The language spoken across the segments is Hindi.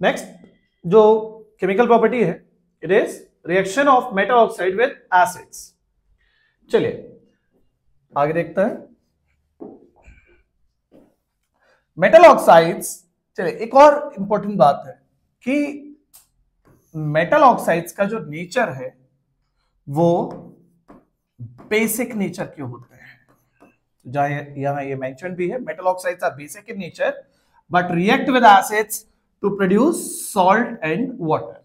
नेक्स्ट जो केमिकल प्रॉपर्टी है, it is reaction of metal oxide with acids. चलिए आगे देखते हैं मेटल ऑक्साइड्स। चलिए एक और इंपॉर्टेंट बात है कि मेटल ऑक्साइड्स का जो नेचर है वो बेसिक नेचर के होते हैं। जहां यहां ये मेंशन भी है, metal oxides are basic in nature but react with acids to produce salt and water.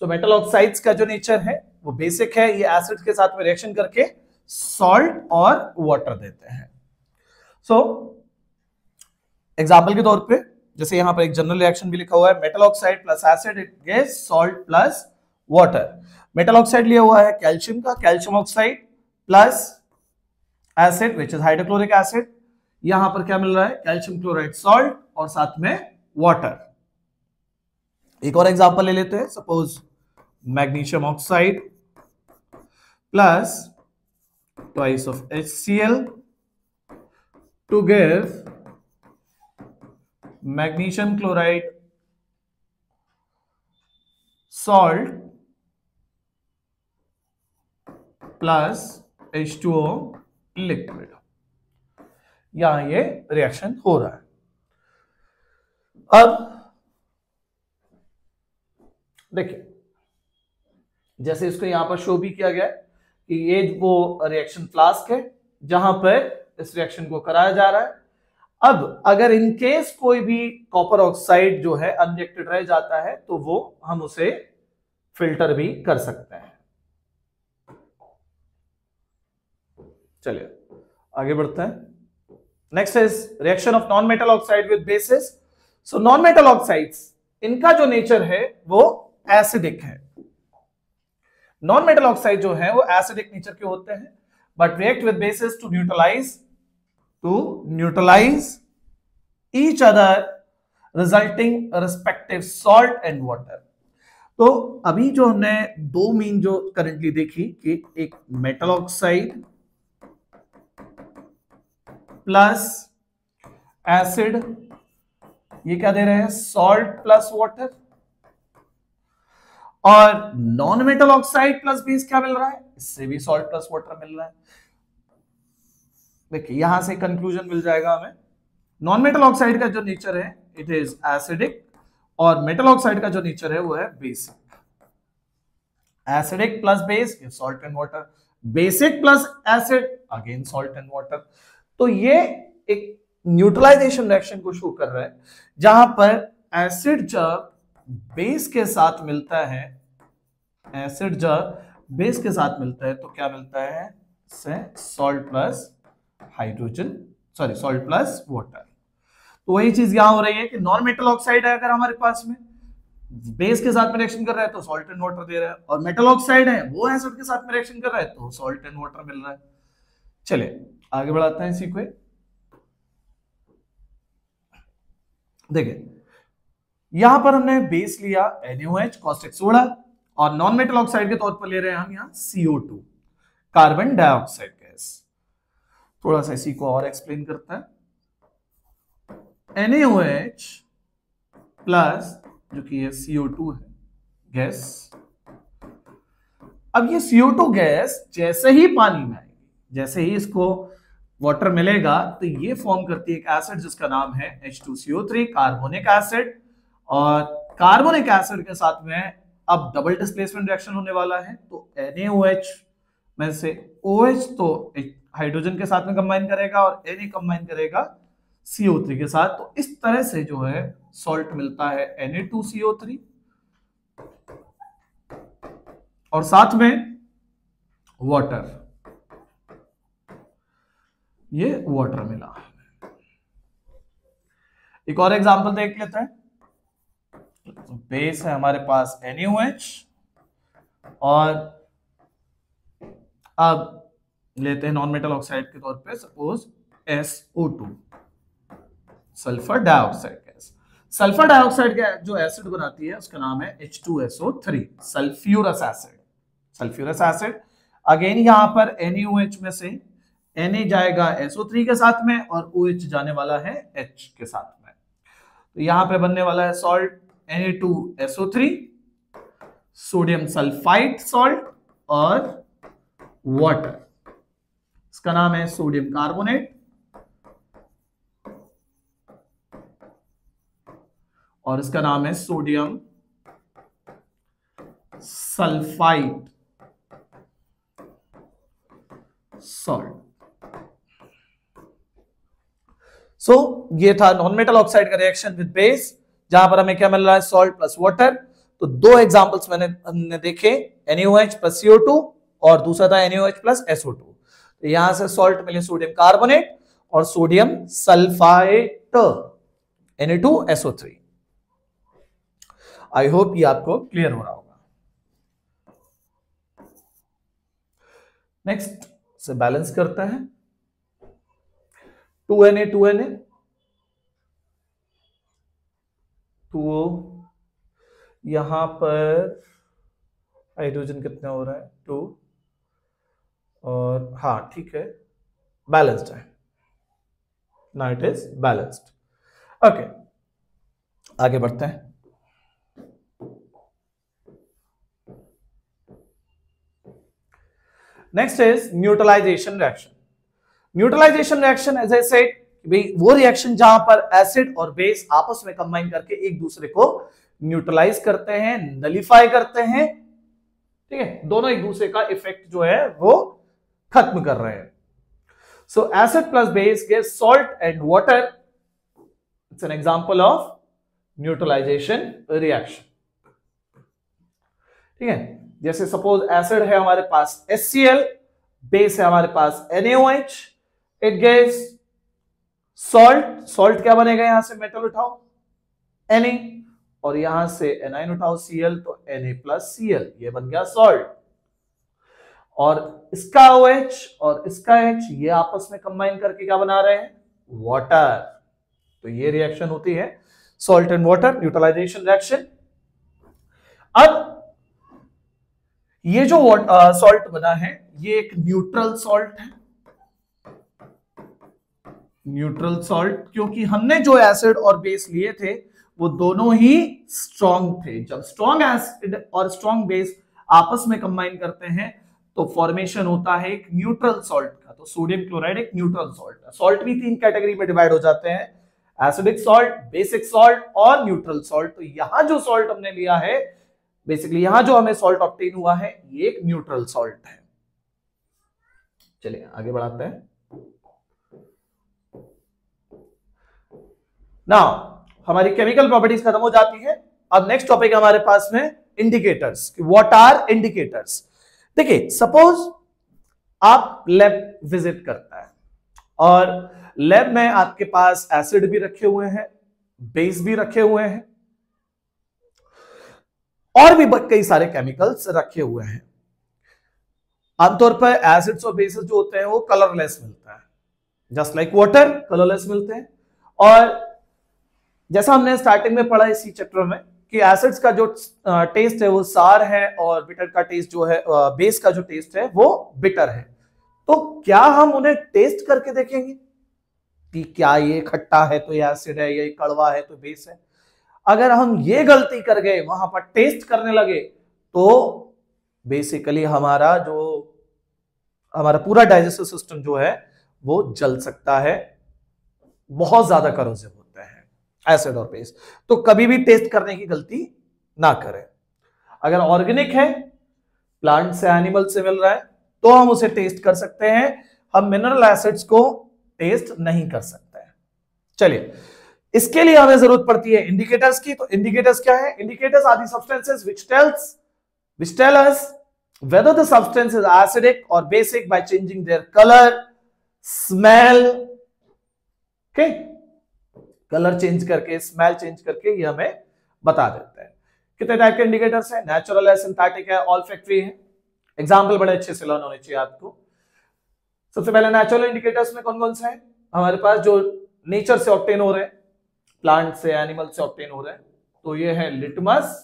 So metal oxides का जो नेचर है वो बेसिक है, ये एसिड के साथ में रिएक्शन करके सॉल्ट और वाटर देते हैं। सो एग्जाम्पल के तौर पे जैसे यहां पर एक जनरल रिएक्शन भी लिखा हुआ है, metal oxide plus acid it gives salt plus water. Metal oxide लिया हुआ है कैल्शियम का, calcium oxide plus acid which is hydrochloric acid. यहां पर क्या मिल रहा है, कैल्शियम क्लोराइड सॉल्ट और साथ में वाटर। एक और एग्जांपल ले लेते हैं, suppose magnesium oxide plus twice of HCl to give magnesium chloride salt plus H2O liquid. यहां ये रिएक्शन हो रहा है। अब देखिए जैसे इसको यहां पर शो भी किया गया है कि ये वो रिएक्शन फ्लास्क है जहां पर इस रिएक्शन को कराया जा रहा है। अब अगर इन केस कोई भी कॉपर ऑक्साइड जो है अनरिएक्टेड रह जाता है तो वो हम उसे फिल्टर भी कर सकते हैं। चलिए आगे बढ़ते हैं। Next is reaction of non metal oxide with basis. So non metal oxides इनका जो नेचर है वो एसिडिक है। नॉन मेटल ऑक्साइड जो है वो एसिडिक नेचर के होते हैं but react with bases to neutralise each other resulting respective salt and water. तो अभी जो हमने दो मीन जो करंटली देखी कि एक मेटल ऑक्साइड प्लस एसिड, ये क्या दे रहे हैं, सॉल्ट प्लस वाटर। और non metal oxide plus base क्या मिल रहा है, इससे भी सॉल्ट प्लस वाटर मिल रहा है। देखिए यहां से कंक्लूजन मिल जाएगा हमें, नॉन मेटल ऑक्साइड का जो नेचर है इट इज एसिडिक और मेटल ऑक्साइड का जो नेचर है वो है basic. Acidic plus base salt and water, basic plus acid again salt and water. तो ये एक न्यूट्रलाइजेशन रिएक्शन को शो कर रहा है जहां पर एसिड जब बेस के साथ मिलता है, एसिड जब बेस के साथ मिलता है तो क्या मिलता है, salt plus hydrogen, sorry salt plus water. तो वही चीज यहां हो रही है कि नॉन मेटल ऑक्साइड है अगर हमारे पास में बेस के साथ में रिएक्शन कर रहा है तो सॉल्ट एंड वाटर दे रहा है, और मेटल ऑक्साइड है वो एसिड के साथ में रिएक्शन कर रहा है तो सॉल्ट एंड वाटर मिल रहा है। चलिए आगे बढ़ाते हैं इसी को। देखिए यहां पर हमने बेस लिया NaOH कास्टिक सोडा और नॉन मेटल ऑक्साइड के तौर पर ले रहे हैं हम यहां CO2 कार्बन डाइऑक्साइड गैस। थोड़ा सा इसी को और एक्सप्लेन करता है, NaOH प्लस जो कि ये CO2 है गैस। अब ये CO2 गैस जैसे ही पानी में आएगी, जैसे ही इसको वाटर मिलेगा तो ये फॉर्म करती है एक एसिड जिसका नाम है H2CO3 कार्बोनिक एसिड। और कार्बोनिक एसिड के साथ में अब डबल डिस्प्लेसमेंट रिएक्शन होने वाला है तो NaOH में से OH तो हाइड्रोजन के साथ में कंबाइन करेगा और Na कंबाइन करेगा CO3 के साथ। तो इस तरह से जो है सॉल्ट मिलता है Na2CO3 और साथ में वाटर, ये वाटर मिला। एक और एग्जांपल देख लेते हैं। बेस है हमारे पास NaOH और अब लेते हैं नॉन मेटल ऑक्साइड के तौर पे suppose SO2 sulphur dioxide gas. Sulphur dioxide का जो एसिड बनाती है उसका नाम है H2SO3 sulphurous acid. Sulphurous acid again यहां पर NaOH में से Na जाएगा SO3 के साथ में और OH जाने वाला है H के साथ में। तो यहां पे बनने वाला है salt Na2SO3, sodium sulphide salt और वाटर, इसका नाम है सोडियम कार्बोनेट और इसका नाम है सोडियम सल्फाइड सॉल्ट। सो ये था नॉन मेटल ऑक्साइड का रिएक्शन विद बेस, जहां पर हमें क्या मिल रहा है, सॉल्ट प्लस वाटर। तो दो एग्जांपल्स हमने देखे, NaOH प्लस CO2 और दूसरा था NaOH प्लस SO2। तो यहां से सॉल्ट मिले सोडियम कार्बोनेट और sodium sulphide Na2SO3। I hope ये आपको क्लियर हो रहा होगा। नेक्स्ट से बैलेंस करते हैं, 2Na 2Na 2O, यहां पर हाइड्रोजन कितने हो रहा है, 2, और हाँ ठीक है, बैलेंस्ड है ना, इट इज बैलेंस्ड। ओके, आगे बढ़ते हैं। Next is neutralisation reaction. Neutralisation reaction as I said, वो रिएक्शन जहां पर एसिड और बेस आपस में कंबाइन करके एक दूसरे को न्यूट्रलाइज करते हैं, नलिफाई करते हैं, ठीक है, दोनों एक दूसरे का इफेक्ट जो है वो खत्म कर रहे हैं। So acid plus base gives salt and water, it's an example of neutralisation reaction. ठीक है, जैसे सपोज एसिड है हमारे पास HCl, बेस है हमारे पास NaOH, it gives salt, salt क्या बनेगा, यहां से मेटल उठाओ Na, और यहां से एनाइन उठाओ Cl, तो Na प्लस Cl, ये बन गया सॉल्ट। और इसका OH और इसका H ये आपस में कंबाइन करके क्या बना रहे हैं, वाटर। तो ये रिएक्शन होती है salt and water neutralisation reaction. अब ये जो सॉल्ट बना है ये एक न्यूट्रल सॉल्ट है, न्यूट्रल सॉल्ट, क्योंकि हमने जो एसिड और बेस लिए थे वो दोनों ही स्ट्रॉन्ग थे। जब स्ट्रॉन्ग एसिड और स्ट्रॉन्ग बेस आपस में कंबाइन करते हैं तो फॉर्मेशन होता है एक न्यूट्रल सॉल्ट का। तो सोडियम क्लोराइड एक न्यूट्रल सॉल्ट है। सॉल्ट भी तीन कैटेगरी में डिवाइड हो जाते हैं, एसिडिक सॉल्ट, बेसिक सॉल्ट और न्यूट्रल सॉल्ट। तो यहां जो सॉल्ट हमने लिया है, बेसिकली यहां जो हमें सॉल्ट ऑब्टेन हुआ है, ये एक न्यूट्रल सॉल्ट है। चलिए आगे बढ़ाते हैं। नाउ हमारी केमिकल प्रॉपर्टीज खत्म हो जाती है। अब नेक्स्ट टॉपिक हमारे पास में इंडिकेटर्स। What are indicators? देखिए, सपोज आप लैब विजिट करता है और लैब में आपके पास एसिड भी रखे हुए हैं, बेस भी रखे हुए हैं और भी कई सारे केमिकल्स रखे हुए हैं। आमतौर पर एसिड्स और बेसेस जो होते हैं वो कलरलेस मिलता है, जस्ट लाइक वाटर कलरलेस मिलते हैं। और जैसा हमने स्टार्टिंग में पढ़ा इसी चैप्टर में कि एसिड्स का जो टेस्ट है वो सार है और बिटर का टेस्ट जो है, बेस का जो टेस्ट है वो बिटर है। तो क्या हम उन्हें टेस्ट करके देखेंगे कि क्या ये खट्टा है तो ये एसिड है, ये कड़वा है तो बेस है? अगर हम ये गलती कर गए, वहां पर टेस्ट करने लगे, तो बेसिकली हमारा पूरा डाइजेस्टिव सिस्टम जो है वो जल सकता है, बहुत ज्यादा करोसिव होते हैं एसिड और बेस। तो कभी भी टेस्ट करने की गलती ना करें। अगर ऑर्गेनिक है, प्लांट से एनिमल से मिल रहा है, तो हम उसे टेस्ट कर सकते हैं। हम मिनरल एसिड्स को टेस्ट नहीं कर सकते हैं। चलिए, इसके लिए हमें जरूरत पड़ती है इंडिकेटर्स की। तो इंडिकेटर्स क्या है? Indicators are the substances which tell us whether the substance is acidic or basic by changing their color, smell, okay, colour change करके, स्मेल चेंज करके ये हमें बता देते हैं। कितने टाइप के इंडिकेटर्स हैं? नेचुरल है, सिंथेटिक है, ऑल्फैक्टरी है। एग्जाम्पल बड़े अच्छे से लर्न होने चाहिए आपको। सबसे पहले नेचुरल इंडिकेटर्स में कौन कौन से हैं हमारे पास, जो नेचर से ऑब्टेन हो रहे हैं, प्लांट से, एनिमल से ऑब्टेन हो रहे हैं? तो ये है लिटमस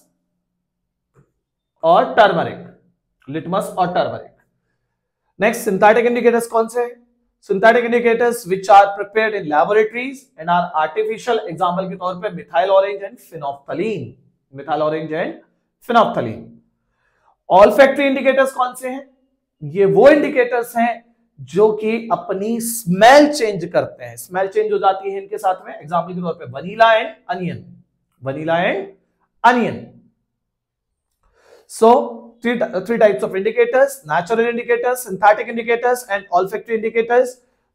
और टर्मरिक, लिटमस और टर्मरिक। नेक्स्ट, सिंथेटिक इंडिकेटर्स कौन से हैं? Synthetic indicators which are prepared in laboratories and are artificial, example के तौर पे methyl orange and phenolphthalein. Methyl orange and phenolphthalein. Olfactory indicators कौन से हैं? ये वो इंडिकेटर्स हैं जो कि अपनी स्मेल चेंज करते हैं। स्मेल चेंज हो जाती है इनके साथ में, एग्जांपल के तौर पे vanilla and onion, vanilla and onion. So three types of indicators, natural indicators, synthetic indicators and olfactory indicators।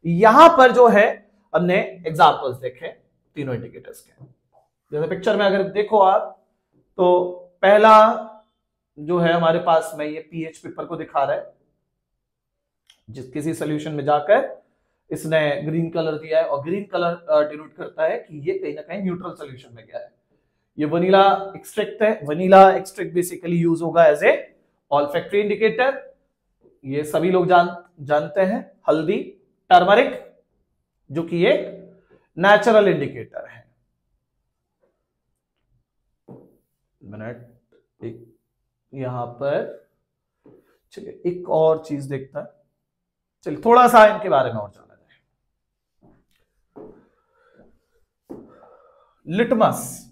यहां पर जो है हमने एग्जांपल्स देखे तीनों इंडिकेटर्स के। जैसे पिक्चर में अगर देखो आप, तो पहला जो है हमारे पास में ये पीएच पेपर को दिखा रहा है, जिस किसी सोल्यूशन में जाकर इसने ग्रीन कलर दिया है, और ग्रीन कलर डिनोट करता है कि ये कहीं ना कहीं न्यूट्रल सोल्यूशन में गया है। ये वनीला एक्सट्रैक्ट है। वनीला एक्सट्रैक्ट बेसिकली यूज होगा एज ए ऑल्फैक्टरी इंडिकेटर। ये सभी लोग जानते हैं। हल्दी, टर्मरिक, जो कि एक नेचुरल इंडिकेटर है। मिनट, एक यहां पर चलिए एक और चीज देखता है। चलिए थोड़ा सा इनके बारे में और जाना जाए। लिटमस,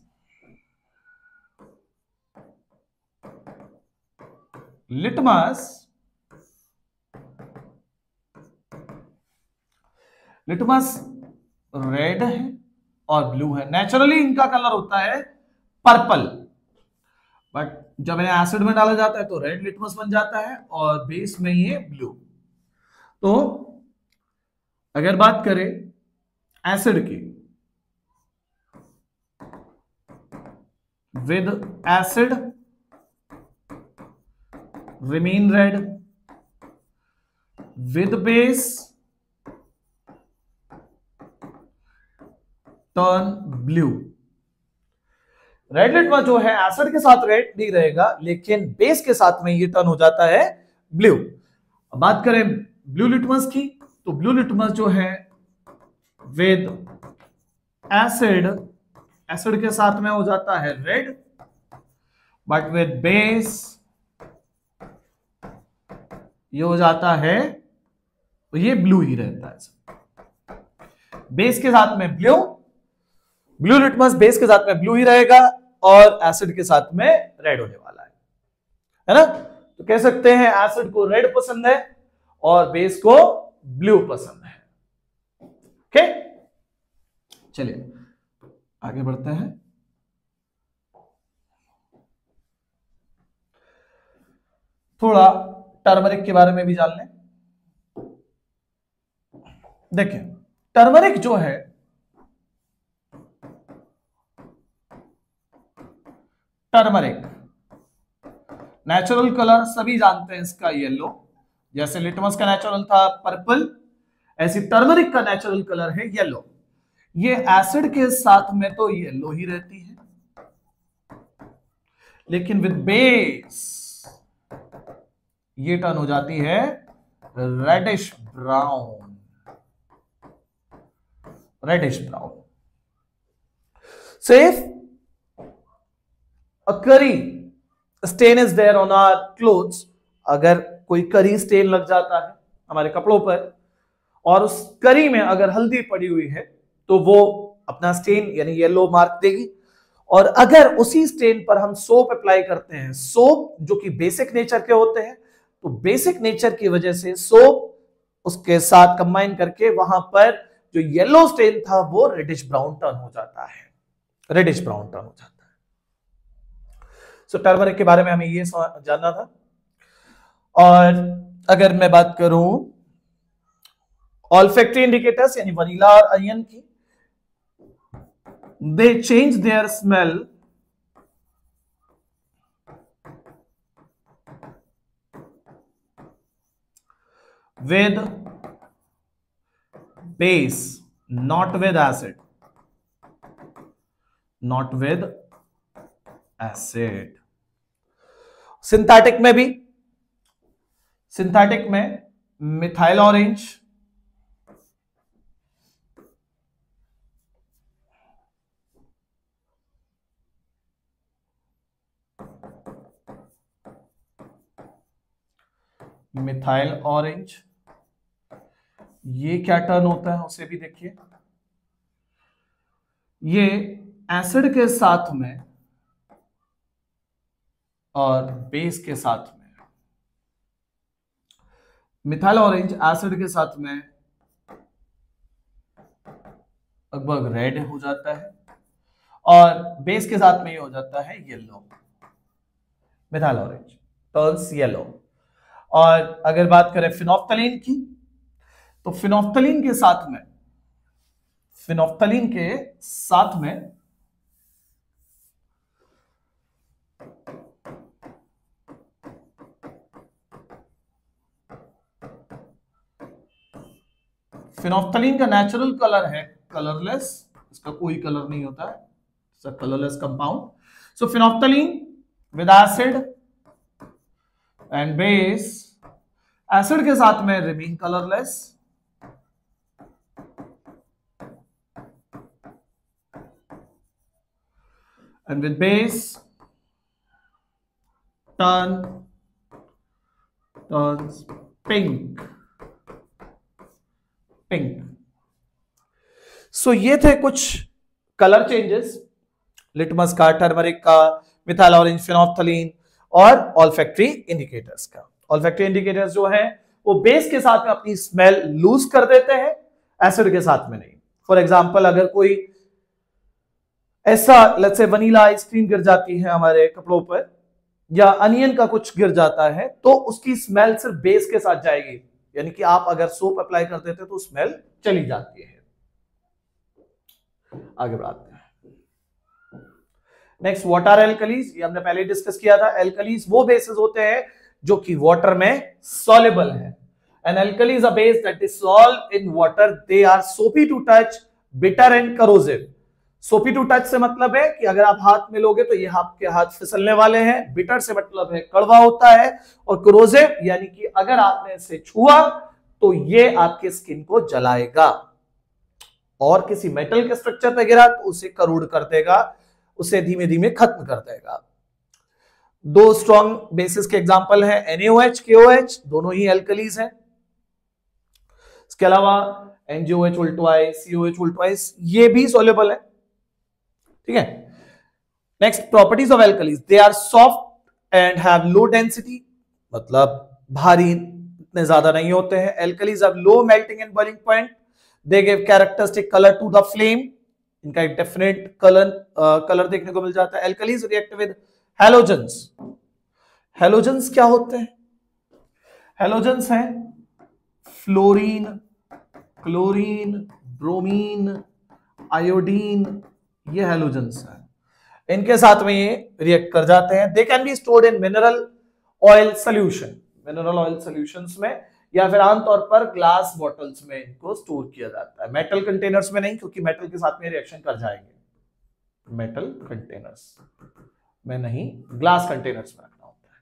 लिटमस रेड है और ब्लू है। नेचुरली इनका कलर होता है पर्पल, बट जब इन्हें एसिड में डाला जाता है तो रेड लिटमस बन जाता है और बेस में ये ब्लू। तो अगर बात करें एसिड की, with acid remain red, with base turn blue। Red litmus जो है एसिड के साथ रेड नहीं रहेगा, लेकिन बेस के साथ में ये टर्न हो जाता है ब्लू। अब बात करें ब्लू लिटमस की, तो ब्लू लिटमस जो है विद एसिड, एसिड के साथ में हो जाता है रेड, बट विद बेस ये हो जाता है, तो ये ब्लू ही रहता है। बेस के साथ में ब्लू, ब्लू लिटमस बेस के साथ में ब्लू ही रहेगा और एसिड के साथ में रेड होने वाला है ना। तो कह सकते हैं एसिड को रेड पसंद है और बेस को ब्लू पसंद है। ओके, चलिए आगे बढ़ते हैं। थोड़ा टर्मरिक के बारे में भी जान लें। देखिए टर्मरिक जो है, टर्मरिक नेचुरल कलर सभी जानते हैं इसका येलो। जैसे लिटमस का नेचुरल था पर्पल, ऐसी टर्मरिक का नेचुरल कलर है येलो। ये एसिड के साथ में तो येलो ही रहती है, लेकिन विद बेस ये टर्न हो जाती है रेडिश ब्राउन, रेडिश ब्राउन। सिर्फ a curry stain is there on our clothes, अगर कोई करी स्टेन लग जाता है हमारे कपड़ों पर और उस करी में अगर हल्दी पड़ी हुई है तो वो अपना स्टेन यानी येलो मार्क देगी। और अगर उसी स्टेन पर हम सोप अप्लाई करते हैं, सोप जो कि बेसिक नेचर के होते हैं, तो बेसिक नेचर की वजह से सोप उसके साथ कंबाइन करके वहां पर जो येलो स्टेन था वो रेडिश ब्राउन टर्न हो जाता है, रेडिश ब्राउन टर्न हो जाता है। सो टर्मरिक के बारे में हमें ये जानना था। और अगर मैं बात करूं ऑल्फैक्टरी इंडिकेटर्स यानी वनीला और अनियन की, दे change their smell with base, not with acid, not with acid। Synthetic में भी, सिंथेटिक में मिथाइल ऑरेंज, मिथाइल ऑरेंज, ये क्या टर्न होता है उसे भी देखिए। ये एसिड के साथ में और बेस के साथ में, मिथाइल ऑरेंज एसिड के साथ में लगभग रेड हो जाता है और बेस के साथ में ये हो जाता है yellow, methyl orange turns yellow. और अगर बात करें फिनोफ्थलीन की, तो फिनोफ्थलीन के साथ में, फिनोफ्थलीन के साथ में फिनोफ्थलीन का नेचुरल कलर है कलरलेस, इसका कोई कलर नहीं होता है, it's a colourless compound. So phenolphthalein with acid and base, acid के साथ में remain colourless, and with base turns pink, pink. So ये थे कुछ कलर चेंजेस लिटमस का, टर्मरिक का, मिथाइल ऑरेंज, फिनोफ्थलीन और ऑल्फैक्टरी इंडिकेटर्स का। ऑल्फैक्टरी इंडिकेटर्स जो है वो बेस के साथ में अपनी स्मेल लूज कर देते हैं, एसिड के साथ में नहीं। फॉर एग्जांपल अगर कोई ऐसा लेट्स से वनीला आइसक्रीम गिर जाती है हमारे कपड़ों पर, या अनियन का कुछ गिर जाता है, तो उसकी स्मेल सिर्फ बेस के साथ जाएगी, यानी कि आप अगर सोप अप्लाई कर देते तो स्मेल चली जाती है। आगे बढ़ाते हैं। नेक्स्ट, वाटर एल्कलीज, ये हमने पहले डिस्कस किया था। एल्कलीज वो बेसेस होते हैं जो कि वाटर में सॉल्युबल है। And alkalis a base that dissolve in water, they are soapy to touch, bitter and corrosive. Soapy to touch से मतलब है कि अगर आप हाथ में लोगे तो ये आपके हाथ फिसलने वाले हैं, बिटर से मतलब है कड़वा होता है, और करोसिव यानी कि अगर आपने इसे छुआ तो ये आपके स्किन को जलाएगा, और किसी मेटल के स्ट्रक्चर पे गिरा तो उसे करूड कर देगा, उसे धीमे धीमे खत्म कर देगा। दो स्ट्रॉन्ग बेसिस के एग्जांपल है NaOH, KOH, दोनों ही एल्कलीज हैं। इसके अलावा NaOH उल्टवाइस, COH उल्टवाइस, ये भी सॉल्युबल है। ठीक है। Next, properties of alkalis, they are soft and have low density, मतलब भारी इतने ज्यादा नहीं होते हैं। Alkalis have low melting and boiling point, they give characteristic colour to the flame, इनका एक डेफिनेट कलर देखने को मिल जाता है। Alkalis react with halogens. Halogens क्या होते हैं? हैलोजेंस हैं फ्लोरीन, क्लोरीन, ब्रोमीन, आयोडीन, ये हैलोजेंस हैं। इनके साथ में ये रिएक्ट कर जाते हैं। They can be stored in mineral oil solution, mineral oil solutions में, या फिर आमतौर पर ग्लास बॉटल्स में इनको स्टोर किया जाता है। मेटल कंटेनर्स में नहीं, क्योंकि मेटल के साथ में रिएक्शन कर जाएंगे। मेटल कंटेनर्स में नहीं, ग्लास कंटेनर्स में रखना होता है।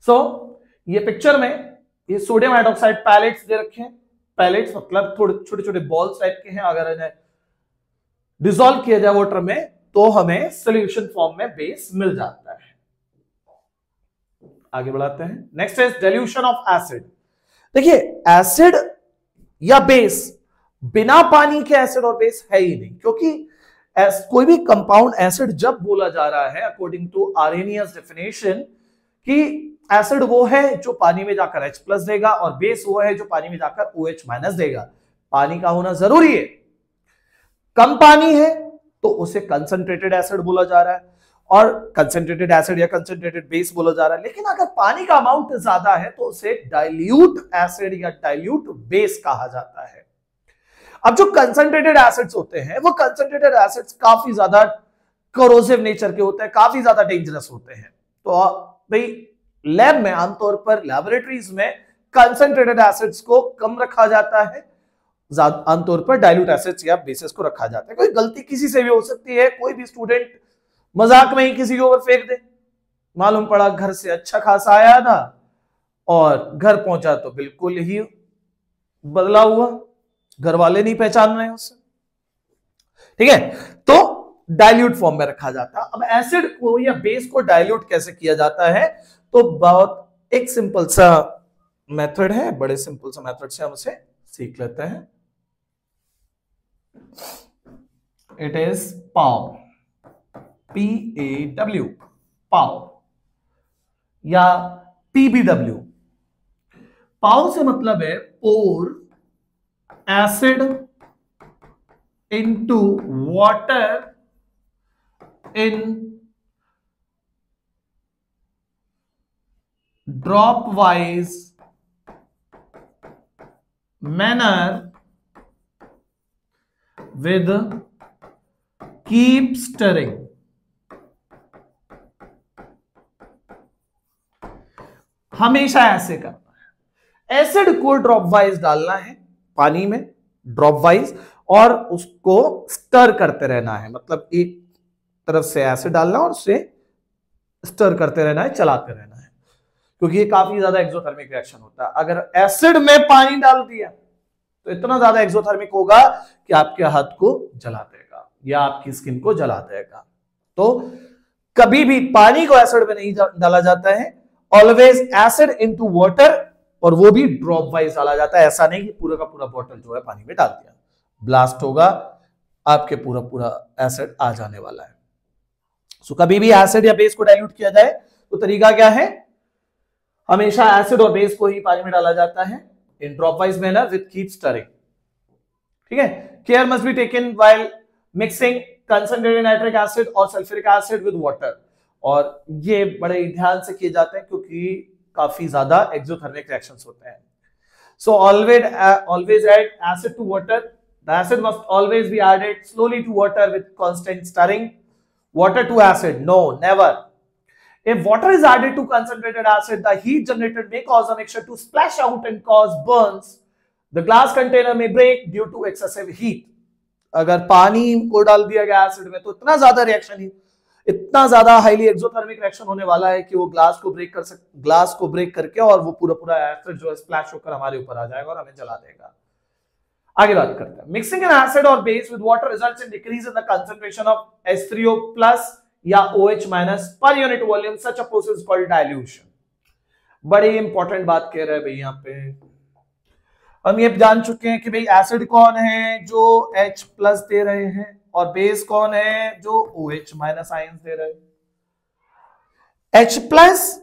सो ये पिक्चर में ये सोडियम हाइड्रोक्साइड पैलेट्स दे रखे हैं। पैलेट्स मतलब थोड़े छोटे छोटे बॉल्स टाइप के हैं। अगर इन्हें डिसॉल्व किया जाए वाटर में तो हमें सॉल्यूशन फॉर्म में बेस मिल जाता है। आगे बढ़ाते हैं। Next is dilution of acid. देखिए, एसिड या बेस, बिना पानी के एसिड और बेस है ही नहीं, क्योंकि कोई भी कंपाउंड एसिड जब बोला जा रहा है अकॉर्डिंग टू आर्हेनियस डेफिनेशन कि एसिड वो है जो पानी में जाकर H+ देगा, और बेस वो है जो पानी में जाकर OH- देगा। पानी का होना जरूरी है। कम पानी है तो उसे कंसंट्रेटेड एसिड बोला जा रहा है, और कंसंट्रेटेड एसिड या कंसंट्रेटेड बेस बोला जा रहा है। लेकिन अगर पानी का अमाउंट ज्यादा है तो उसे डाइल्यूट एसिड या डाइल्यूट बेस कहा जाता है। अब जो कंसंट्रेटेड एसिड्स होते हैं, वो कंसंट्रेटेड एसिड्स काफी ज्यादा करोसिव नेचर के होते हैं, काफी ज्यादा डेंजरस होते हैं। तो भाई लैब में, आमतौर पर लैबोरेटरीज में कंसंट्रेटेड एसिड्स को कम रखा जाता है, आमतौर पर डाइल्यूट एसिड्स या बेसिस को रखा जाता है। कोई गलती किसी से भी हो सकती है, कोई भी स्टूडेंट मजाक में ही किसी के ऊपर फेंक दे, मालूम पड़ा घर से अच्छा खासा आया था और घर पहुंचा तो बिल्कुल ही बदला हुआ, घर वाले नहीं पहचान रहे उसे। ठीक है, तो डाइल्यूट फॉर्म में रखा जाता है। अब एसिड को या बेस को डाइल्यूट कैसे किया जाता है, तो बहुत एक सिंपल सा मेथड है, बड़े सिंपल सा मेथड से हम उसे सीख लेते हैं। It is paw, PAW। Paw या PBW। पाव से मतलब है pour acid into water in drop wise manner with keep stirring। हमेशा ऐसे करना है, एसिड को ड्रॉप वाइज डालना है पानी में, ड्रॉप वाइज, और उसको स्टर करते रहना है। मतलब एक तरफ से एसिड डालना और उसे स्टर करते रहना है, चलाते रहना है, क्योंकि ये काफी ज्यादा एक्सोथर्मिक रिएक्शन होता है। अगर एसिड में पानी डाल दिया तो इतना ज्यादा एक्सोथर्मिक होगा कि आपके हाथ को जला देगा या आपकी स्किन को जला देगा। तो कभी भी पानी को एसिड में नहीं डाला जाता है, ऑलवेज एसिड इनटू वाटर, और वो भी ड्रॉप वाइज डाला जाता है। ऐसा नहीं कि पूरा का पूरा बॉटल जो है पानी में डाल दिया, ब्लास्ट होगा, आपके पूरा पूरा एसिड आ जाने वाला है। सो कभी भी एसिड या बेस को डाइल्यूट किया जाए तो तरीका क्या है, हमेशा एसिड और बेस को ही पानी में डाला जाता है in dropwise manner with keep stirring। ठीक है, care must be taken while mixing concentrated nitric acid or sulfuric acid with water। और ये बड़े ध्यान से किए जाते हैं क्योंकि काफी ज्यादा exothermic reactions होते हैं। So always add acid to water। The acid must always be added slowly to water with constant stirring। Water to acid, no, never। If water is added to concentrated acid, the heat generated may cause the mixture to splash out and cause burns। The glass container may break due to excessive heat। अगर पानी को डाल दिया गया एसिड में तो इतना ज्यादा रिएक्शन, इतना ज्यादा हाईली एक्सोथर्मिक रिएक्शन होने वाला है कि वो ग्लास को ब्रेक करके और वो पूरा एसिड जो है स्प्लैश होकर हमारे ऊपर आ जाएगा और हमें जला देगा। आगे बात करते हैं, मिक्सिंग एन एसिड और base with water results in decrease in the concentration of H3O+ या OH- per unit volume. Such a process is called dilution. बड़ी इंपॉर्टेंट बात कह रहे हैं भाई यहाँ पे। हम ये जान चुके हैं कि भाई एसिड कौन है जो H+ दे रहे हैं और बेस कौन है जो OH- आयंस दे रहे हैं। H+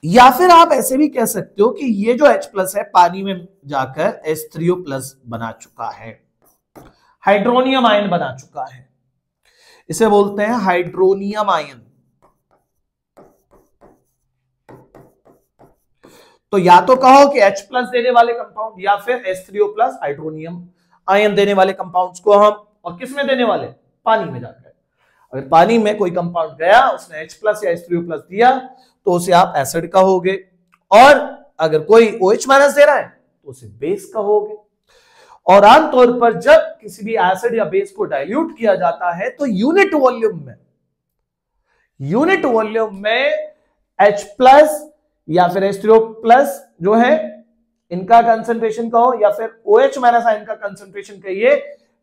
या फिर आप ऐसे भी कह सकते हो कि ये जो H+ है पानी में जाकर H3O+ बना चुका है, हाइड्रोनियम आयन बना चुका है, इसे बोलते हैं हाइड्रोनियम आयन। तो या तो कहो कि H+ देने वाले कंपाउंड या फिर H3O+ हाइड्रोनियम आयन देने वाले कंपाउंड्स को हम, और किस में देने वाले, पानी में जाकर। अगर पानी में कोई कंपाउंड गया उसने H+ या H3O+ दिया तो उसे आप एसिड कहोगे, और अगर कोई OH- दे रहा है तो उसे बेस कहोगे। और आमतौर पर जब किसी भी एसिड या बेस को डाइल्यूट किया जाता है तो यूनिट वॉल्यूम में H+ या फिर H3O+ जो है इनका कंसंट्रेशन कहो या फिर OH- आयन का कंसंट्रेशन कहिए,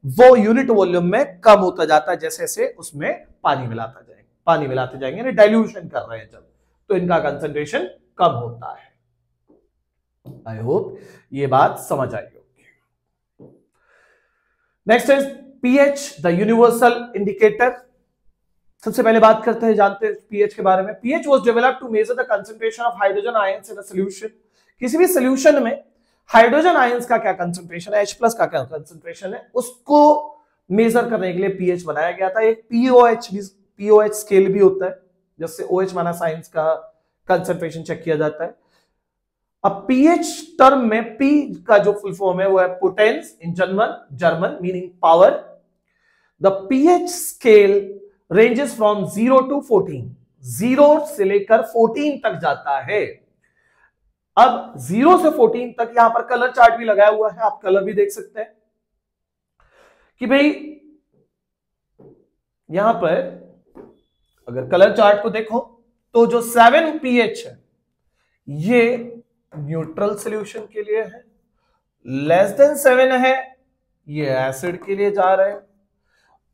वो यूनिट वॉल्यूम में कम होता जाता है जैसे जैसे उसमें पानी मिलाते जाएंगे यानी डाइल्यूशन कर रहे हैं जब, तो इनका कंसंट्रेशन कम होता है। आई होप ये बात समझ आई होगी। Next is pH, the universal indicator. सबसे पहले बात करते हैं, जानते हैं pH के बारे में। pH was developed to measure the concentration of hydrogen ions in a solution. किसी भी सॉल्यूशन में हाइड्रोजन आयंस का क्या कंसंट्रेशन है, H+ का क्या कंसंट्रेशन है, उसको मेजर करने के लिए pH बनाया गया था। एक pOH स्केल भी होता है जिससे OH- आयंस का कंसंट्रेशन चेक किया जाता है। अब pH टर्म में P का जो फुल फॉर्म है वो है potence in German meaning power. The pH scale ranges from 0 to 14, 0 से लेकर 14 तक जाता है। अब 0 से 14 तक यहां पर कलर चार्ट भी लगाया हुआ है, आप कलर भी देख सकते हैं कि भाई यहां पर अगर कलर चार्ट को देखो तो जो 7 pH है ये न्यूट्रल सॉल्यूशन के लिए है, लेस देन 7 है ये एसिड के लिए जा रहे हैं,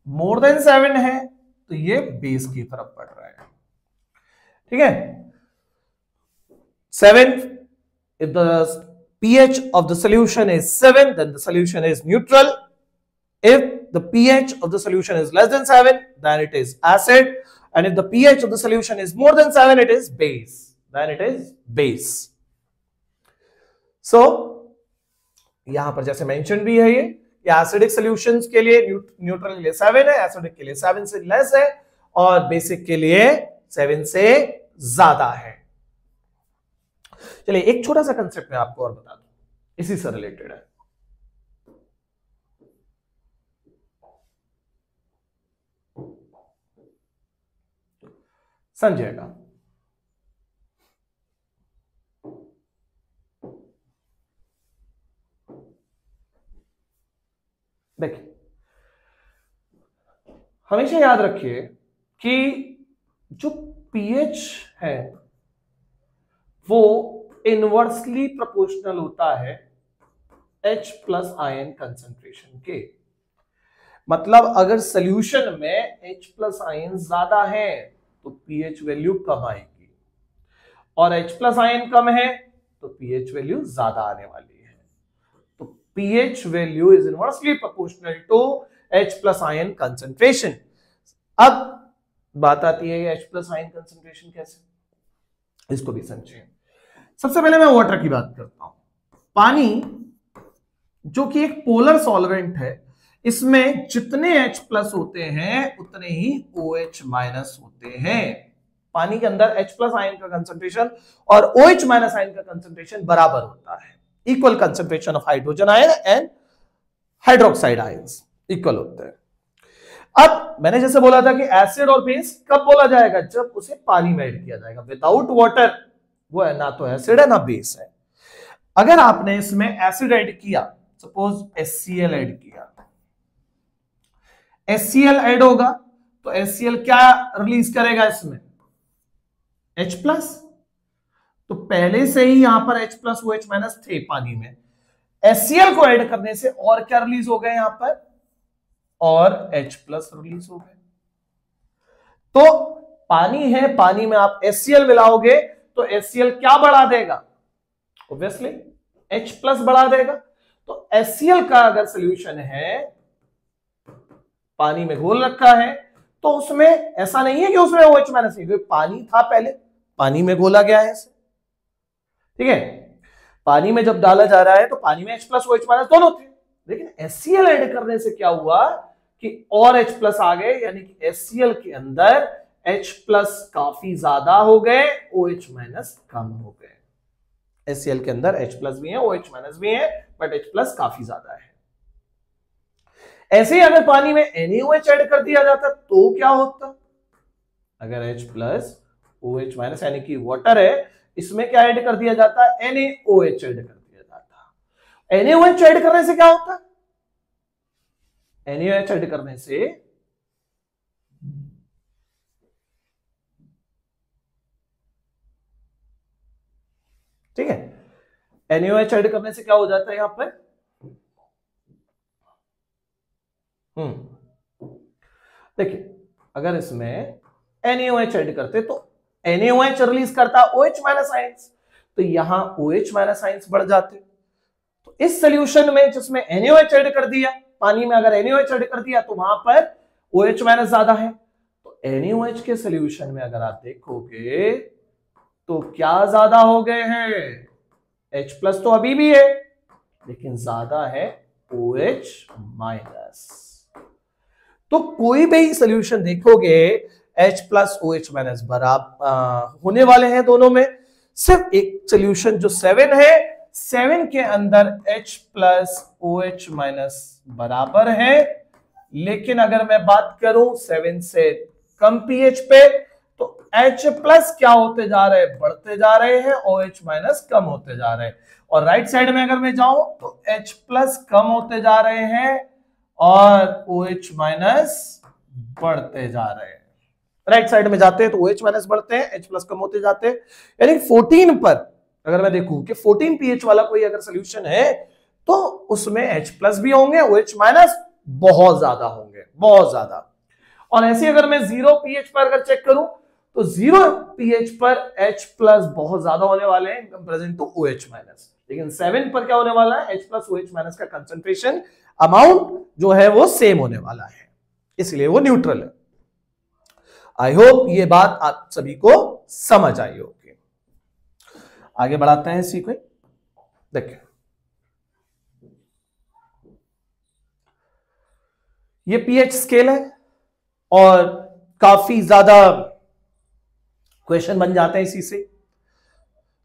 मोर देन 7 है तो ये बेस की तरफ बढ़ रहा है। ठीक है, 7, if the pH of the solution is 7 then the solution is neutral. If the pH of the solution is less than 7 then it is acid, and if the pH of the solution is more than 7, it is base. Then it is base. So यहां पर जैसे मेंशन भी है ये एसिडिक सॉल्यूशंस के लिए न्यूट्रल के लिए 7 है, एसिडिक के लिए 7 से लेस है और बेसिक के लिए 7 से ज्यादा है। चलिए एक छोटा सा कंसेप्ट मैं आपको और बता दूं, इसी से रिलेटेड है। समझिएगा, देखिए हमेशा याद रखिए कि जो पीएच है वो इनवर्सली प्रोपोर्शनल होता है H प्लस आयन कंसेंट्रेशन के। मतलब अगर सॉल्यूशन में H प्लस आयन ज्यादा है तो पीएच वैल्यू कम आएगी, और H प्लस आयन कम है तो पीएच वैल्यू ज्यादा आने वाली है। तो pH value is inversely proportional to H plus ion concentration. अब बात आती है H प्लस आयन कंसेंट्रेशन कैसे, इसको भी समझिए। सबसे पहले मैं वाटर की बात करता हूं। पानी जो कि एक पोलर सॉल्वेंट है, इसमें जितने H प्लस होते हैं उतने ही OH माइनस होते हैं। पानी के अंदर H प्लस आयन का कंसेंट्रेशन और OH माइनस आयन का कंसेंट्रेशन बराबर होता है। Equal concentration of hydrogen ion and hydroxide ions equal होते हैं। अब मैंने जैसे बोला था कि एसिड और बेस कब बोला जाएगा, जब उसे पानी में ऐड किया जाएगा। विदाउट वाटर वो है ना तो एसिड है ना बेस है। अगर आपने इसमें एसिड ऐड किया, सपोज HCl ऐड किया, HCl ऐड होगा तो HCl क्या रिलीज करेगा इसमें, H प्लस। तो पहले से ही यहां पर H प्लस OH माइनस थे पानी में, HCl को ऐड करने से और क्या रिलीज हो गए यहां पर, और H प्लस रिलीज हो गए। तो पानी है, पानी में आप HCl मिलाओगे तो HCl क्या बढ़ा देगा, ऑब्वियसली H प्लस बढ़ा देगा। तो HCl का अगर सॉल्यूशन है, पानी में घोल रखा है, तो उसमें ऐसा नहीं है कि उसमें OH माइनस नहीं, क्योंकि पानी था पहले, पानी में घोला गया है इसे, ठीक है। पानी में जब डाला जा रहा है तो पानी में H प्लस OH माइनस दोनों थे, लेकिन HCl ऐड करने से क्या हुआ कि और H प्लस आ गए, यानी कि HCl के अंदर H प्लस काफी ज्यादा हो गए, OH माइनस कम हो गए। HCl के अंदर H प्लस भी है, OH माइनस भी है, बट H प्लस काफी ज्यादा है। ऐसे ही अगर पानी में NaOH ऐड कर दिया जाता तो क्या होता, अगर H प्लस OH माइनस यानी कि वाटर है, इसमें क्या ऐड कर दिया जाता, NaOH ऐड कर दिया जाता। NaOH ऐड करने से क्या होता, NaOH ऐड करने से ठीक है, NaOH ऐड करने से क्या हो जाता है यहां पर, देखिए अगर इसमें NaOH ऐड करते तो NaOH रिलीज करता OH माइनस आयंस, तो यहां OH माइनस आयंस बढ़ जाते। तो इस सॉल्यूशन में जिसमें NaOH ऐड कर दिया, पानी में अगर NaOH ऐड कर दिया तो वहां पर OH माइनस ज्यादा है। तो NaOH के सॉल्यूशन में अगर आप देखोगे तो क्या ज्यादा हो गए हैं, H प्लस तो अभी भी है लेकिन ज्यादा है OH माइनस। तो कोई भी सॉल्यूशन देखोगे H प्लस OH माइनस बराबर होने वाले हैं दोनों में। सिर्फ एक सॉल्यूशन जो 7 है, 7 के अंदर H प्लस OH माइनस बराबर है, लेकिन अगर मैं बात करूं 7 से कम pH पे तो H प्लस क्या होते जा रहे हैं, बढ़ते जा रहे हैं, OH माइनस कम होते जा रहे हैं। और राइट साइड में अगर मैं जाऊं तो H प्लस कम होते जा रहे हैं और OH माइनस बढ़ते जा रहे हैं। राइट साइड में जाते हैं तो OH माइनस बढ़ते हैं, H प्लस कम होते जाते हैं। यानी 14 पर अगर मैं देखूं कि 14 pH वाला कोई अगर सोल्यूशन है तो उसमें H प्लस भी होंगे, OH माइनस बहुत ज्यादा होंगे, बहुत ज्यादा। और ऐसे अगर मैं 0 pH पर अगर चेक करूं तो 0 pH पर H प्लस बहुत ज्यादा होने वाले हैं in comparison to OH minus, लेकिन 7 पर क्या होने वाला है, H प्लस OH माइनस का कंसंट्रेशन अमाउंट जो है वो सेम होने वाला है, इसलिए वो न्यूट्रल है। आई होप ये बात आप सभी को समझ आई होगी। आगे बढ़ाते हैं इसी को। देखिए ये पीएच स्केल है और काफी ज्यादा क्वेश्चन बन जाते हैं इसी से।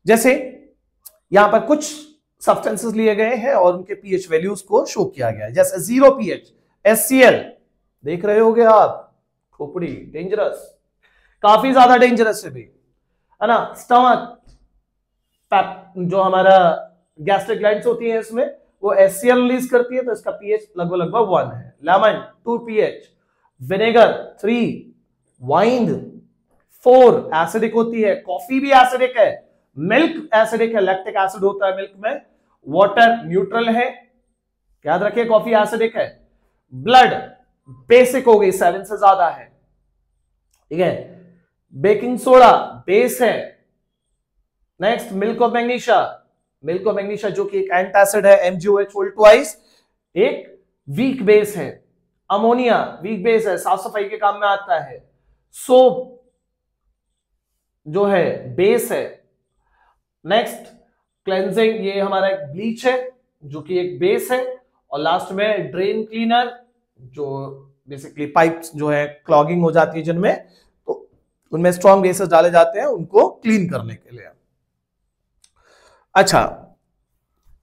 जैसे यहां पर कुछ सब्सटेंसेस लिए गए हैं और उनके पीएच वैल्यूज को शो किया गया है। जैसे 0 पीएच HCl, देख रहे होगे आप, खोपड़ी, डेंजरस, काफी ज्यादा डेंजरस है भी, है ना। स्टमक, जो हमारा गैस्ट्रिक ग्लैंड्स होती है इसमें, वो HCl रिलीज करती है, तो इसका पीएच लगभग 1 है। Lemon 2 pH, vinegar 3, wine 4 acidic होती है, कॉफी भी एसिडिक है, मिल्क एसिडिक है, लैक्टिक एसिड होता है मिल्क में, वाटर न्यूट्रल है, याद रखिए कॉफी एसिडिक है, ब्लड बेसिक हो गई, 7 से ज्यादा है, ठीक है, बेकिंग सोडा बेस है। नेक्स्ट मिल्क ऑफ मैग्नीशिया जो कि एक एंटासिड है, MgOH ट्वाइस, एक वीक बेस है। अमोनिया वीक बेस है, साफ सफाई के काम में आता है। सोप जो है बेस है। नेक्स्ट क्लेंजिंग, ये हमारा एक ब्लीच है जो कि एक बेस है। और लास्ट में ड्रेन क्लीनर, जो बेसिकली पाइप्स जो है क्लॉगिंग हो जाती है जिनमें, तो उनमें स्ट्रॉन्ग बेसेस डाले जाते हैं उनको क्लीन करने के लिए। अच्छा,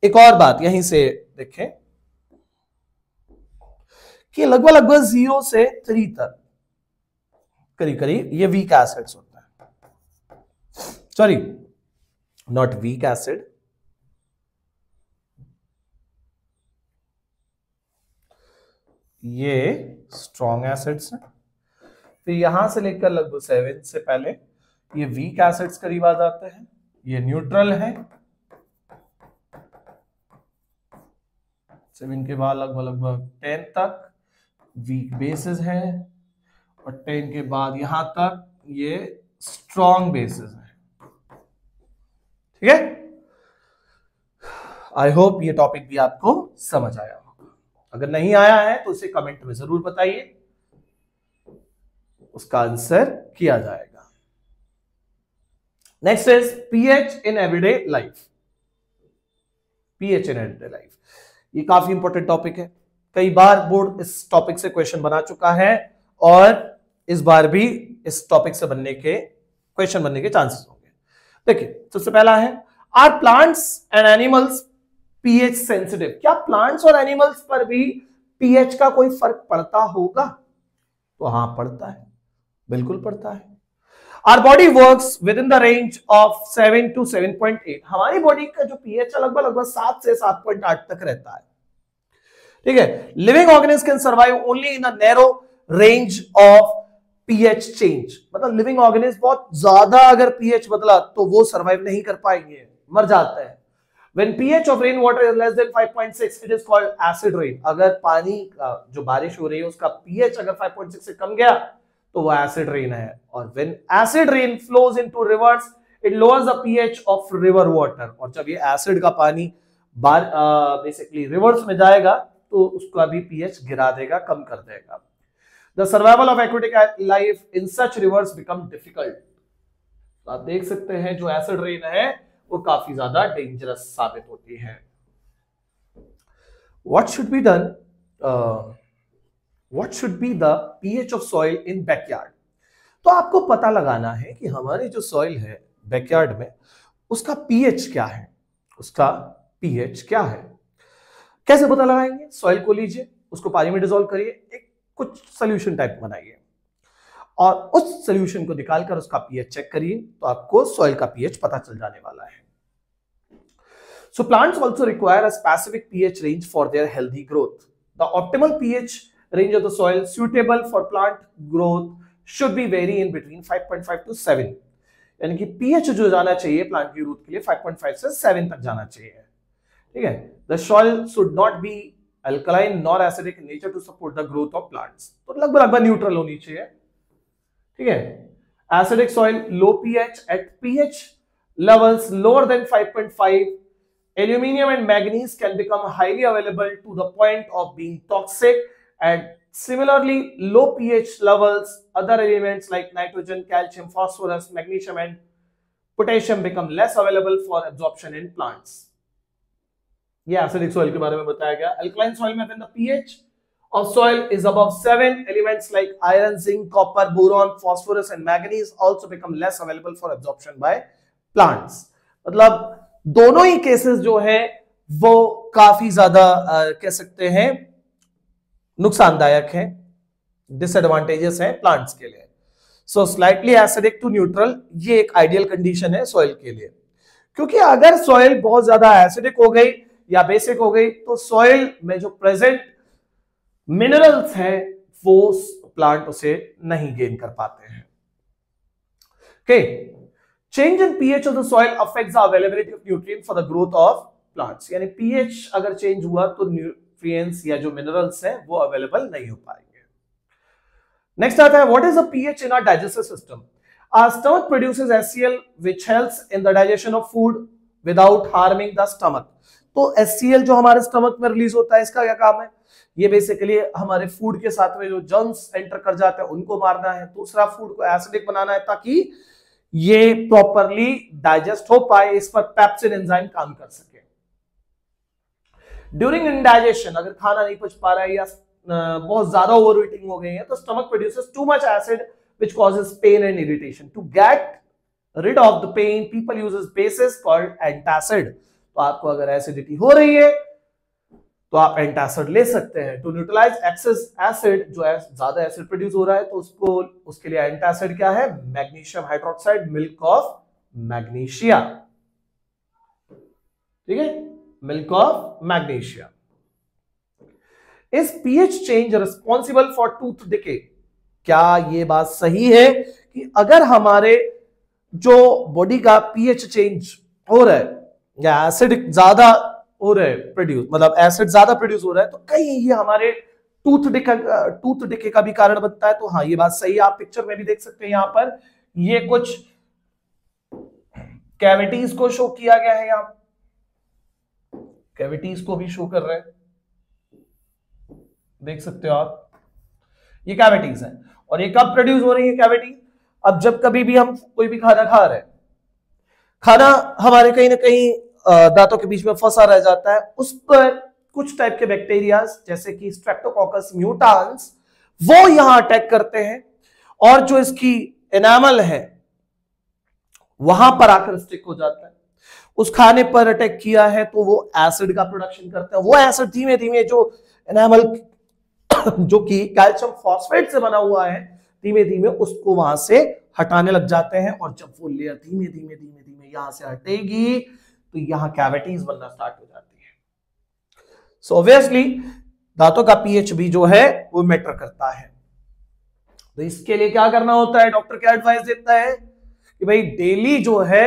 एक और बात यहीं से देखें कि लगभग 0 से 3 तक करीब ये वीक एसिड्स होता है। सॉरी, नॉट वीक एसिड, ये स्ट्रॉन्ग एसिड्स हैं। फिर यहां से लेकर लगभग 7 से पहले ये वीक एसिड्स करीब आ जाते हैं, ये न्यूट्रल है। 7 के बाद लगभग 10 तक वीक बेसिस है, और 10 के बाद यहां तक ये स्ट्रॉन्ग बेसिस है। ठीक है, आई होप ये टॉपिक भी आपको समझ आया होगा। अगर नहीं आया है तो उसे कमेंट में जरूर बताइए, उसका आंसर किया जाएगा। Next is pH in everyday life. PH in everyday life, ये काफी इंपॉर्टेंट टॉपिक है। कई बार बोर्ड इस टॉपिक से क्वेश्चन बना चुका है और इस बार भी इस टॉपिक से क्वेश्चन बनने के चांसेस होंगे। देखिए, सबसे पहला है, are plants and animals pH sensitive? क्या प्लांट्स और एनिमल्स पर भी पीएच का कोई फर्क पड़ता होगा? तो हां, पड़ता है, बिल्कुल पड़ता है। Our body works with in the range of 7 to 7.8। हमारी बॉडी का जो पीएच है लगभग 7 से 7.8 तक रहता है। ठीक है, living organism can survive only in a narrow range of pH change. मतलब लिविंग ऑर्गेनिज्म बहुत ज्यादा अगर पीएच बदला तो वो सर्वाइव नहीं कर पाएंगे, मर जाते हैं। When pH of rainwater is less than 5.6, it is called acid rain। अगर पानी का जो बारिश हो रही है उसका pH अगर 5.6 से कम गया तो वो acid rain है। और when acid rain flows into rivers, it lowers the pH of river water। और जब ये acid का पानी बेसिकली रिवर्स में जाएगा तो उसका भी pH गिरा देगा, कम कर देगा। The survival of aquatic life in such rivers become difficult। आप देख सकते हैं जो acid rain है वो काफी ज्यादा डेंजरस साबित होती है। What should be done? What should be the pH of soil in backyard? तो आपको पता लगाना है कि हमारी जो सॉइल है बैकयार्ड में उसका pH क्या है, उसका pH क्या है। कैसे पता लगाएंगे? सॉइल को लीजिए, उसको पानी में डिसॉल्व करिए, एक कुछ सोल्यूशन टाइप बनाइए और उस सोल्यूशन को निकालकर उसका पीएच चेक करिए, तो आपको सॉइल का पीएच पता चल जाने वाला है। So plants also require a specific pH range for their healthy growth. The optimal pH range of the soil suitable for plant growth should be vary in between 5.5 to 7। यानी कि pH जो जाना चाहिए प्लांट की ग्रोथ के लिए 5.5 से 7 तक जाना चाहिए। ठीक है, the soil should not be alkaline nor acidic in nature to support the growth of plants। तो लगभग न्यूट्रल होनी चाहिए। ठीक है, acidic soil low pH, at pH levels lower than 5.5 aluminium and manganese can become highly available to the point of being toxic at Similarly, low pH levels, other elements like nitrogen, calcium, phosphorus, magnesium and potassium become less available for absorption in plants. ये एसिडिक सॉइल के बारे में बताया गया. Alkaline soil में when the pH of soil is above 7, elements like iron, zinc, copper, boron, phosphorus and manganese also become less available for absorption by plants. मतलब दोनों ही केसेस जो है वो काफी ज्यादा कह सकते हैं नुकसानदायक है, डिसएडवांटेजेस है प्लांट्स के लिए. सो स्लाइटली एसिडिक टू न्यूट्रल, ये एक आइडियल कंडीशन है सॉइल के लिए, क्योंकि अगर सॉइल बहुत ज्यादा एसिडिक हो गई या बेसिक हो गई तो सॉइल में जो प्रेजेंट मिनरल्स हैं वो प्लांट उसे नहीं गेन कर पाते हैं. Okay, change in pH of the soil affects the availability of nutrient for the growth of plants. यानी पीएच अगर चेंज हुआ तो न्यूट्रिएंट्स या जो मिनरल्स हैं वो अवेलेबल नहीं हो पाएंगे. नेक्स्ट आता है, what is the pH in our digestive system? Our stomach produces HCl which helps in the digestion of food without harming the stomach. तो HCl जो हमारे स्टमक में रिलीज होता है, इसका क्या काम है? ये बेसिकली हमारे फूड के साथ में जो जर्म्स एंटर कर जाते हैं उनको मारना है. दूसरा, फूड को एसिडिक बनाना है ताकि ये प्रॉपरली डाइजेस्ट हो पाए, इस पर पेप्सिन एंजाइम काम कर सके. ड्यूरिंग इंडाइजेशन अगर खाना नहीं पच पा रहा है या बहुत ज्यादा ओवर ईटिंग हो गई है तो stomach produces too much acid which causes pain and irritation. To get rid of the pain people uses bases called antacid. तो आपको अगर एसिडिटी हो रही है तो आप एंटासिड ले सकते हैं. टू न्यूट्रलाइज एक्सेस एसिड, जो ज्यादा एसिड प्रोड्यूस हो रहा है तो उसके लिए एंटासिड क्या है? Magnesium hydroxide, milk of magnesia. ठीक है, milk of magnesia. Is pH change responsible for tooth decay? क्या ये बात सही है कि अगर हमारे जो बॉडी का पीएच चेंज हो रहा है या एसिड ज्यादा हो रहा है प्रोड्यूस, मतलब एसिड ज्यादा प्रोड्यूस हो रहा है, तो कहीं ये हमारे टूथ डिके का भी कारण बनता है? तो हाँ, ये बात सही है. आप पिक्चर में भी देख सकते हैं, यहां पर ये कुछ कैविटीज को शो किया गया है. यहां कैविटीज को भी शो कर रहे हैं, देख सकते हो आप. ये कैविटीज हैं और ये कब प्रोड्यूस हो रही है कैविटी? अब जब कभी भी हम कोई भी खाना खा रहे हैं, खाना हमारे कहीं ना कहीं दांतों के बीच में फंसा रह जाता है, उस पर कुछ टाइप के बैक्टीरिया जैसे कि स्ट्रेप्टोकोकस म्यूटान्स वो यहां अटैक करते हैं और जो इसकी एनामल है वहां पर आकर स्टिक हो जाता है. उस खाने पर अटैक किया है तो वो एसिड का प्रोडक्शन करते हैं. वो एसिड धीमे धीमे जो एनामल जो कि कैल्शियम फॉस्फेट से बना हुआ है, धीमे धीमे उसको वहां से हटाने लग जाते हैं. और जब वो लेयर धीमे धीमे धीमे धीमे यहां से हटेगी तो यहां कैविटीज बनना स्टार्ट हो जाती है. सो ऑब्वियसली दांतों का पीएच भी जो है वो मैटर करता है. तो इसके लिए क्या करना होता है? डॉक्टर क्या एडवाइस देता है कि भाई डेली जो है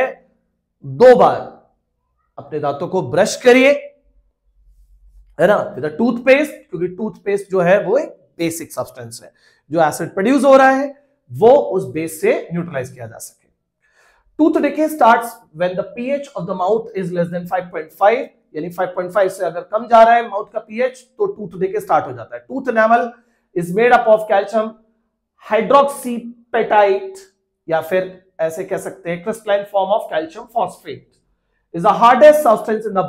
2 बार अपने दांतों को ब्रश करिए, है ना, विद टूथपेस्ट, क्योंकि टूथपेस्ट जो है वो एक बेसिक सब्सटेंस है. जो एसिड प्रोड्यूस हो रहा है वो उस बेस से न्यूट्रलाइज किया जा सके. Tooth decay starts when the pH of the mouth is less than 5.5, यानी 5.5 से अगर कम जा रहा है माउथ का पीएच तो टूथ डिके स्टार्ट हो जाता है. Tooth enamel is made up of calcium hydroxyapatite, या फिर ऐसे कह सकते हैं crystalline form of calcium phosphate, is the hardest substance in the body.